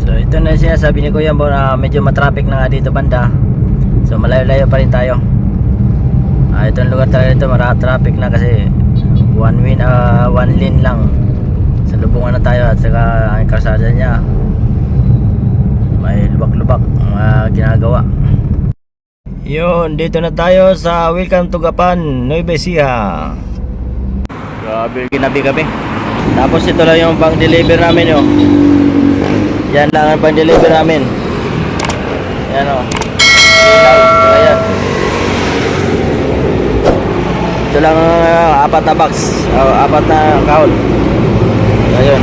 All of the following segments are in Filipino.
So ito na siya, sabi ni Kuya Bo na medyo matraffic na nga dito banda. So malayo-layo pa rin tayo. Itong lugar talaga dito traffic na kasi one lane lang. Sa lubungan na tayo at saka ang kalsada niya may lubak-lubak ginagawa. Yun, dito na tayo sa Welcome to Gapan, Nueva Ecija. Grabe, ginabi kami. Tapos ito lang yung pang deliver namin yun. Yan lang ang pang deliver namin. Yan o. Ayan. Ito lang apat na box, apat na kahon. Ayun.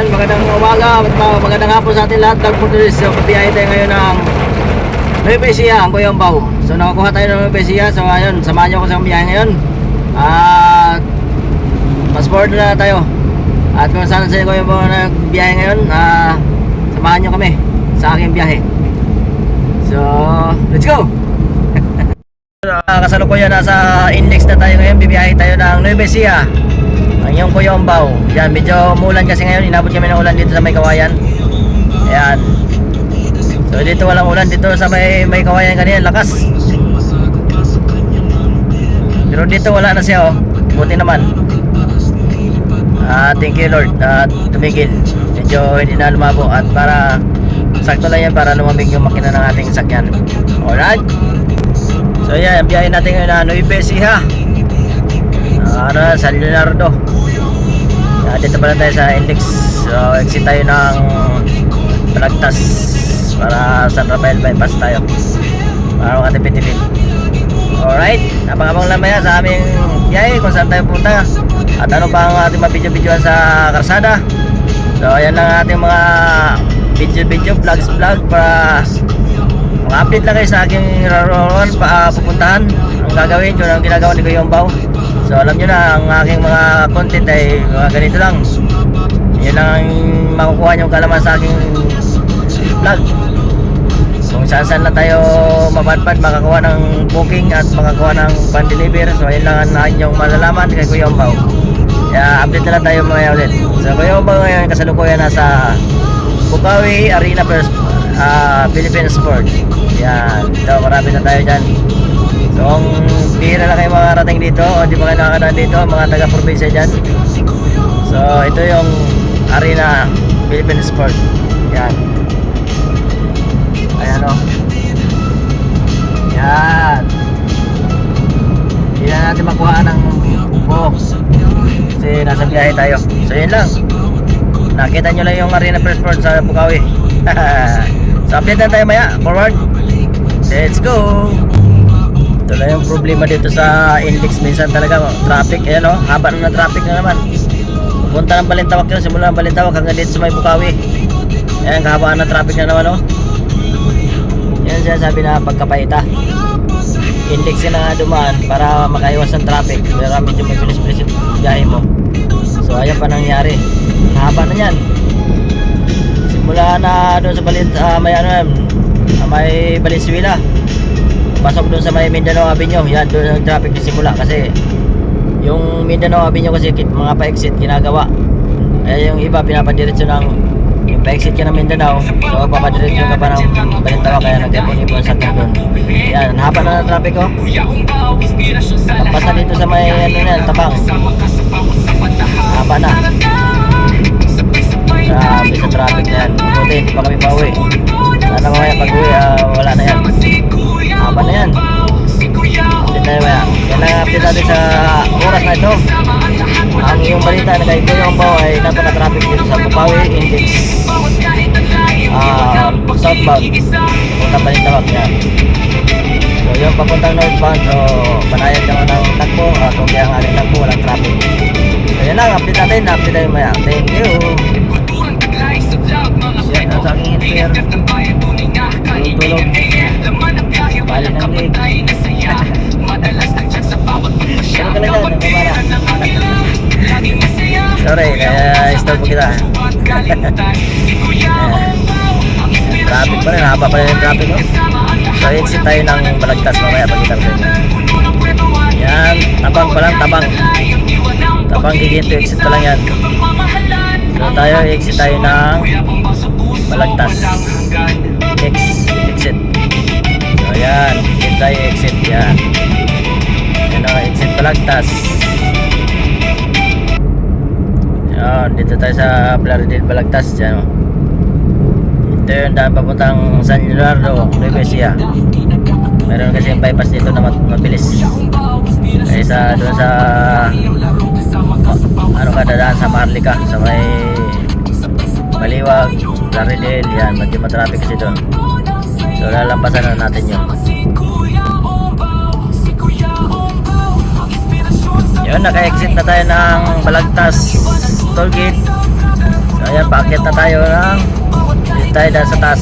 Magandang umaga, magandang hapon sa atin lahat. Nagpuntulis, so pabiyahe tayo ngayon ng Nueva Ecija, ang Kuya Bao. So nakakuha tayo ng Nueva Ecija. So ayun, samahan nyo ako sa biyahe ngayon. At passport na tayo. At kung saan sa Kuya Bao nagbiyahe ngayon, samahan nyo kami sa aking biyahe. So let's go. Kasalukuyan nasa index na tayo ngayon. Bibiyahe tayo ng Nueva Ecija, ang iyong Kuya Bao. Yan, medyo umulan kasi ngayon. Inabot kami ng ulan dito sa may Kawayan. Ayan. So dito walang ulan. Dito sa may Kawayan kanina, lakas. Pero dito wala na siya, oh. Buti naman. Thank you Lord. Tumigil. Medyo hindi na lumabo. At para sakto lang yan para lumamig yung makina ng ating sakyan. Alright. So yan, ang biyahe natin ngayon na Nueva Ecija, San Leonardo. Dito pala tayo sa index. So exit tayo ng Balagtas para San Rafael bypass tayo para makatipid-tipid. Alright, abang-abang lang maya sa aming biyahe kung saan tayo punta at ano pa ang ating mabidyo-bidyoan sa karsada. So ayan lang ating mga video vlog para mga update lang kayo sa aking rarawan pupuntahan. Ang gagawin, yun ang ginagawa ni Kuya Bao. So alam nyo na, ang aking mga content ay mga ganito lang. Yun lang ang makukuha nyo kalaman sa aking vlog. Kung saan na tayo mapadpad, makakuha ng booking at makakuha ng pan-deliver. So ayun lang ang inyong malalaman kay Kuya Bao. Kaya update na lang tayo mamaya ulit. So Kuya Bao ngayon kasalukuyan nasa Bukawi Arena Philippine Sport. Yan, ito marami na tayo dyan. So kung bihira lang kayo makarating dito o di ba kayo nakakadaan dito, mga taga-probinsya dyan. So ito yung Arena Philippine Sport. Yan. Ayan o. Yan. Hindi na natin makuha ng buko kasi nasa biyahe tayo. So yun lang. Nakita nyo lang yung Arena Philippine Sport sa Bukawi. So update na tayo maya. Forward. Let's go. Ito lang yung problema dito sa index. Minsan talaga traffic. Ayan o, haba na traffic na naman. Punta ng Balintawak yun. Simula ng Balintawak hanggang dito sa may Bukawi. Ayan, kahabaan na traffic na naman o. Yan siya sabi na pagkapahita. Index na nga dumaan para makaiwas ng traffic. Pero medyo may bilis-bilis yung biyahe mo. So ayan pa nangyari. Haba na yan. Simula na doon sa may Valenzuela, pasok doon sa may Mindanao Avenue. Yan, doon ang traffic simula kasi yung Mindanao Avenue kasi mga pa-exit ginagawa. Kaya yung iba pinapadiretso ng yung pa-exit ka ng Mindanao. So papadiretso ka pa ng Balintawak kaya nag-ipon-ipon sa doon. Yan, haba na ng traffic oh. Tapos na dito sa may Tabang. Haba na. Grabe sa traffic na yan. Buti, pa kami pauwi. Sana mamaya pag-uwi, wala na yan. Haba na yan. Update tayo maya. Yan lang update natin sa oras na ito. Ang iyong balita na kay Kuya Bao ay napaka-traffic dito sa Bukawi Index. Southbound. Puntang Balintawak yan. So yung papuntang northbound, so panayad lang ng takbo. Kung kaya ang aling takbo, walang traffic. So yan lang, update natin. Update tayo maya. Thank you. Yan ang sa aking interior. Tulog. Balik ng leg. kita. Traffic pa rin, haba pa rin yung traffic, no? So exit tayo ng Balagtas mamaya, pagkita ko sa inyo. Yan, tabang pa lang, tabang Giginto, exit pa lang yan. So tayo, exit tayo ng Balagtas. Exit. So yan, dito tayo exit, yan. Yan o, exit Balagtas. Yan, dito tayo sa Plaridel Balagtas, yan o. Ito yung daan papuntang San Leonardo, Nueva Ecija. Meron kasi yung bypass dito na mabilis. Kaysa doon sa ano ka dadaan sa Maharlika, sa may Baliwag, Plaridel, yan, medyo matraffic kasi doon. So lalampasan na natin yun. Yun, naka-exit na tayo ng Balagtas Tollgate. So ayan, paakyat na tayo ng dito tayo dahil sa taas.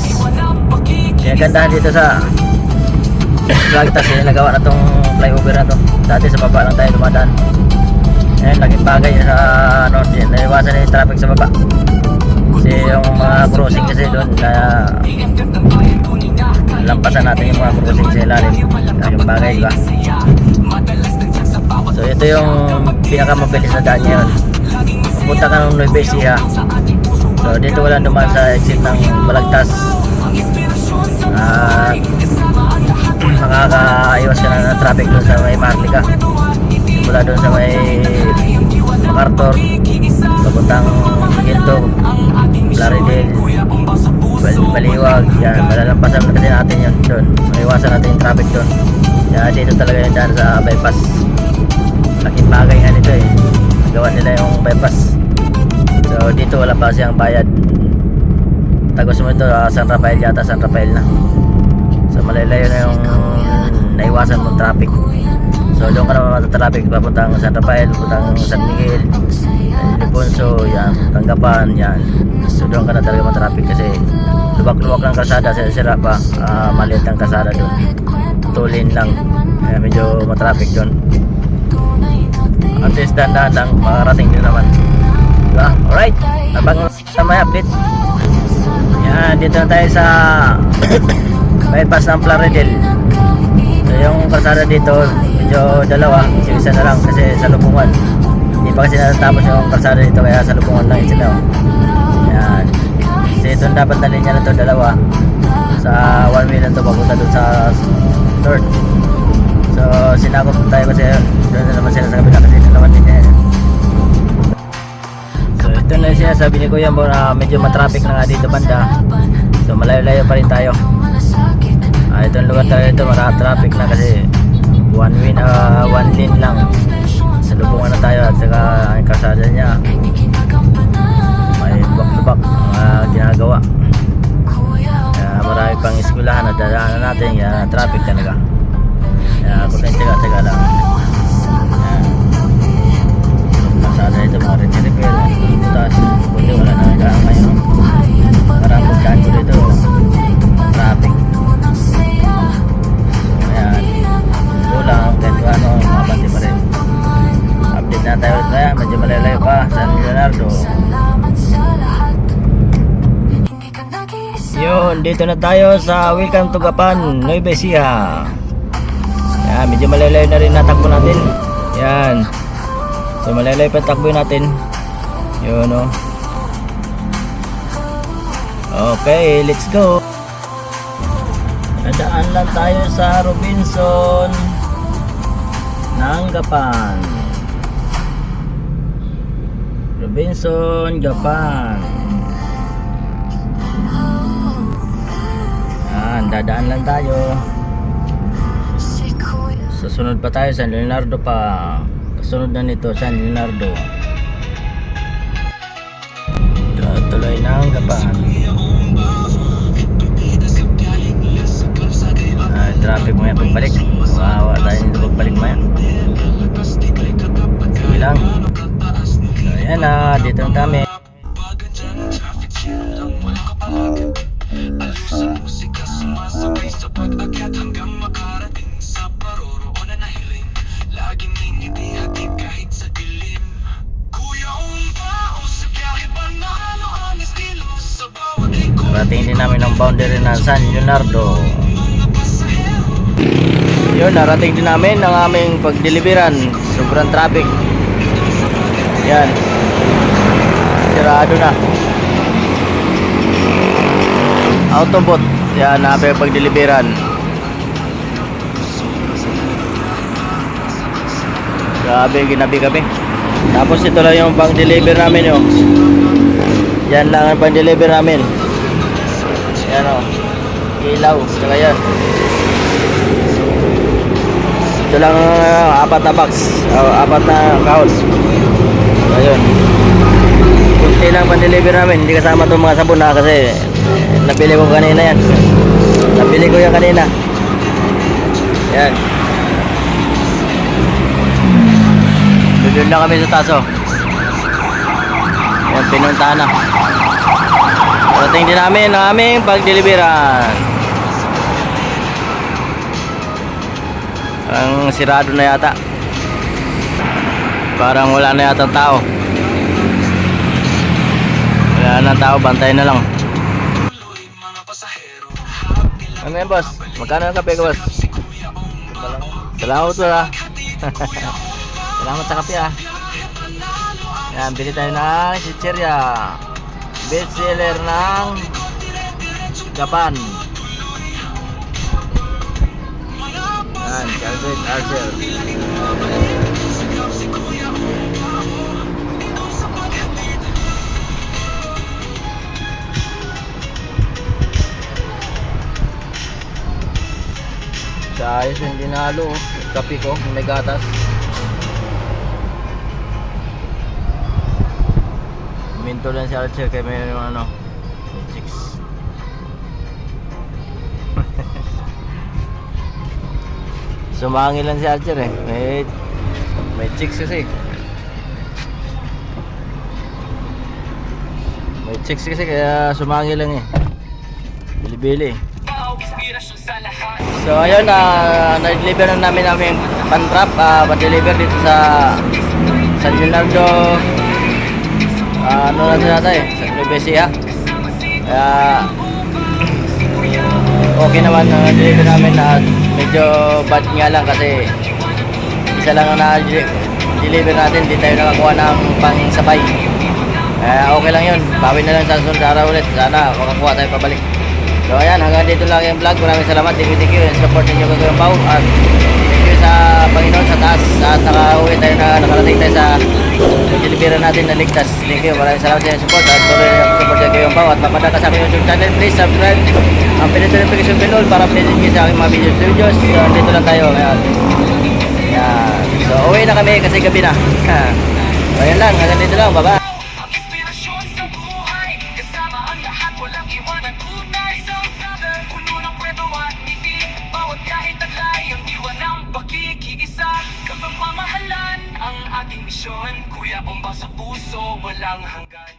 Kaya gandahan dito sa Balagtas, yung nagawa na tong flyover na to. Dati sa baba lang tayo dumadaan. Ayan, laking bagay sa ano, naiwasan na yung traffic sa baba. Kasi yung mga crossing kasi doon na lampasan natin yung mga crossing sa ilalim. Yung bagay, diba? So ito yung pinakamabilis na daan ngayon. Pupunta ka ng Nueva Ecija. So dito wala dumaan sa exit ng Balagtas. At makakaiwas ka na ng traffic doon sa may Maharlika. Mula doon sa may MacArthur, papuntang Ginto, Plaridel, Baliwag, yan, malalampasan kasi natin yun doon. Maiwasan natin yung traffic doon. Kaya dito talaga yung daan sa bypass. Laking bagay nga nito eh. Gawa nila yung bypass. So dito wala pa siyang bayad. Tagos mo ito, San Rafael yata, San Rafael na. So malalayo na yung naiwasan mong traffic. So doon ka naman matatraffic papuntang San Rafael, papuntang San Miguel, Liponso, yan, Tanggapan, yan. So doon ka na talaga matraffic kasi lubak-lubak ng kalsada, sira pa, maliit ang kalsada doon. 2 lane lang, kaya medyo matraffic doon. At least dahan-dahan lang, makarating din naman. Diba? Alright, abang na may update. Yan, dito na tayo sa bypass ng Plaridel. So yung kalsada dito medyo dalawa, yung isa na lang kasi sa Lubungan. Hindi pa kasi natatapos yung kalsada dito kaya sa Lubungan lang isa daw. Yan. Kasi ito dapat na linya na ito, dalawa. Sa 1 way na ito papunta doon sa north. So sinakop tayo kasi doon na naman sila sa kabila kasi ito naman din yan. So ito na yung sinasabi ni Kuya Bo na medyo matraffic na nga dito banda. So malayo-layo pa rin tayo. Itong lugar talaga ito mara-traffic na kasi 1 way na 1 lane lang. Sa Lubungan na tayo at saka ang kalsada niya may lubak-lubak ginagawa. Kaya marami pang eskwelahan na dadaanan natin, kaya traffic talaga. Kaya kung tsaga-tsaga lang. Kalsada ito mga rin-repair, butas, kundi wala na nagaan ngayon. Parang pagdaan ko dito traffic. Lang kahit ano, mabati pa rin. Update na tayo ulit kaya, medyo malalayo pa San Leonardo. Yun, dito na tayo sa Welcome to Gapan, Nueva Ecija. Yan, medyo malalayo na rin natakbo natin. Yan. So malalayo pa takbo natin. Yun o. Okay, let's go. Nadaan lang tayo sa Robinson ng Gapan. Robinson, Gapan. Dadaan lang tayo. Susunod pa tayo San Leonardo pa. Kasunod na nito San Leonardo. Tuloy ng Gapan. Traffic mo yan pagbalik. Maawa tayo nito pagbalik mo yan. Sige lang. So ayan na, dito ang kami. namin ng boundary ng San Leonardo. Yun, narating din namin ang aming pagdeliveran. Sobrang traffic. Yan, sirado na. Autobot. Yan, namin pagdeliveran. Grabe, ginabi kami. Tapos ito lang yung pang-deliver namin yun. Yan lang ang pang-deliver namin. Yan o. Ilaw. Tsaka yan. Ito lang apat na box. Apat na kahon. Ayun. Kunti lang pang-deliver namin. Hindi kasama itong mga sabon na kasi nabili ko kanina yan. Nabili ko yan kanina. Yan. Doon na kami sa taso. Yan, pinuntahan na. Parating din namin ang aming pagdeliveran. Ang sirado na yata. Parang wala na yata tao. Wala na tao, bantay na lang. Ano yan, boss? Magkano ang kape ko, boss? Salamat po, ha. Salamat sa kape, ah. Yan, bili tayo ng chichirya. Best seller ng Japan. Yan, Calvin Archer. Sa ayos yung dinalo, kape ko, may gatas. Minto lang si Archer kaya may ano, chicks. Sumangil lang si Archer eh. May chicks kasi. May chicks kasi kaya sumangil lang eh. Bili-bili. So ayun, na-deliver na namin aming pan-trap, pa-deliver dito sa San Leonardo. Ano natin natin eh, sa Nubesia. Kaya okay naman ang deliver namin at medyo bad nga lang kasi isa lang ang na-deliver natin, hindi tayo nakakuha ng pang-sabay. Kaya okay lang yun, bawi na lang sa sunod araw ulit, sana makakuha tayo pabalik. So ayan, hanggang dito lang yung vlog. Maraming salamat, thank you and support ninyo Kagawang Pao. At thank you sa Panginoon sa taas at nakauwi tayo na nakarating tayo sa delivery natin na ligtas. Thank you, maraming salamat sa inyong support at tuloy na support sa Kagawang Pao. At mapadala ka sa aking YouTube channel, please subscribe ang pinito ng Pagkisyon Pinol para updated kayo sa aking mga videos. So dito lang tayo ngayon. Yan. So uwi na kami kasi gabi na. So ayan lang, hanggang dito lang, bye bye. Ang ating misyon, Kuya Bomba sa puso, walang hanggan.